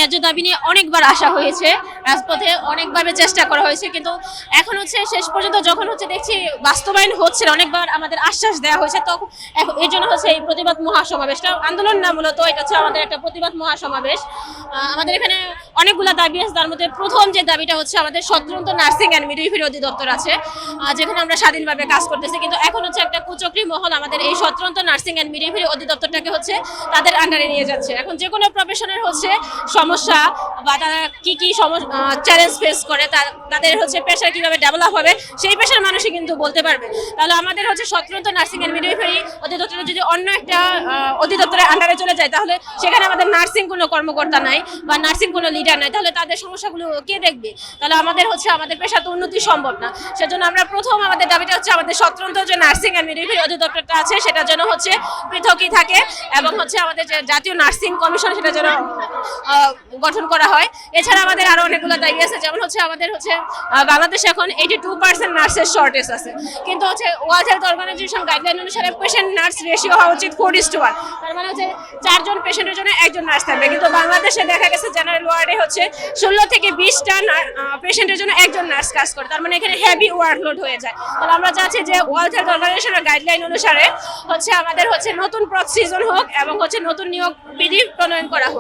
ন্যায্য দাবি নিয়ে অনেকবার আসা হয়েছে, রাজপথে অনেকভাবে চেষ্টা করা হয়েছে, কিন্তু এখন হচ্ছে শেষ পর্যন্ত যখন হচ্ছে দেখছি বাস্তবায়ন হচ্ছে না, অনেকবার আমাদের আশ্বাস দেওয়া হয়েছে, তখন এর জন্য হচ্ছে এই প্রতিবাদ মহাসমাবেশটা, আন্দোলন না মূলত এটা হচ্ছে আমাদের একটা প্রতিবাদ মহাসমাবেশ। আমাদের এখানে অনেকগুলো দাবি আছে, তার মধ্যে প্রথম যে দাবিটা হচ্ছে আমাদের স্বতন্ত্র নার্সিং অ্যান্ড মিডওয়াইফারি অধিদপ্তর আছে, যেখানে আমরা স্বাধীনভাবে কাজ করতেছি, কিন্তু এখন হচ্ছে একটা কুচক্রী মহল আমাদের এই স্বতন্ত্র নার্সিং অ্যান্ড মিডওয়াইফারি অধিদপ্তরটাকে হচ্ছে তাদের আন্ডারে নিয়ে যাচ্ছে। এখন যে কোনো প্রফেশনের হচ্ছে সমস্যা বা তারা কি কি চ্যালেঞ্জ ফেস করে, তাদের হচ্ছে পেশা কিভাবে ডেভেলপ হবে সেই পেশার মানুষই কিন্তু বলতে পারবে। তাহলে আমাদের হচ্ছে স্বতন্ত্র নার্সিং অ্যান্ড মিডওয়াইফারি অধিদপ্তর যদি অন্য একটা অধিদপ্তরের আন্ডারে চলে যায়, তাহলে সেখানে আমাদের নার্সিং কোনো কর্মকর্তা নাই বা নার্সিং কোনো লিডার নাই, তাহলে তাদের সমস্যাগুলো কে দেখবে? তাহলে আমাদের হচ্ছে আমাদের পেশা তো উন্নতি সম্ভব না। সেজন্য আমরা প্রথম আমাদের দাবিটা হচ্ছে আমাদের স্বতন্ত্র যে নার্সিং অ্যান্ড মিডওয়াইফারি অধিদপ্তরটা আছে সেটা যেন হচ্ছে পৃথকই থাকে, এবং হচ্ছে আমাদের যে জাতীয় নার্সিং কমিশন সেটা যেন গঠন করা হয়। এছাড়া আমাদের আরো অনেকগুলো দাবি আছে, যেমন হচ্ছে আমাদের হচ্ছে বাংলাদেশে এখন 82% নার্সের শর্টেজ আছে, কিন্তু হচ্ছে ওয়ার্ল্ড হেলথ অর্গানাইজেশন গাইডলাইন অনুসারে পেশেন্ট নার্স রেশিও হওয়া উচিত 4:1, তার মানে হচ্ছে 4 জন পেশেন্টের জন্য 1 জন নার্স থাকবে, কিন্তু বাংলাদেশে দেখা গেছে জেনারেল ওয়ার্ডে হচ্ছে 16 থেকে 20টা পেশেন্টের জন্য 1 জন নার্স কাজ করে, তার মানে এখানে হেভি ওয়ার্কলোড হয়ে যায়। তাহলে আমরা চাচ্ছি যে ওয়ার্ল্ড হেলথ অর্গানাইজেশনের গাইডলাইন অনুসারে হচ্ছে আমাদের হচ্ছে নতুন প্রসিজন হোক এবং হচ্ছে নতুন নিয়োগ বিধি প্রণয়ন করা হোক।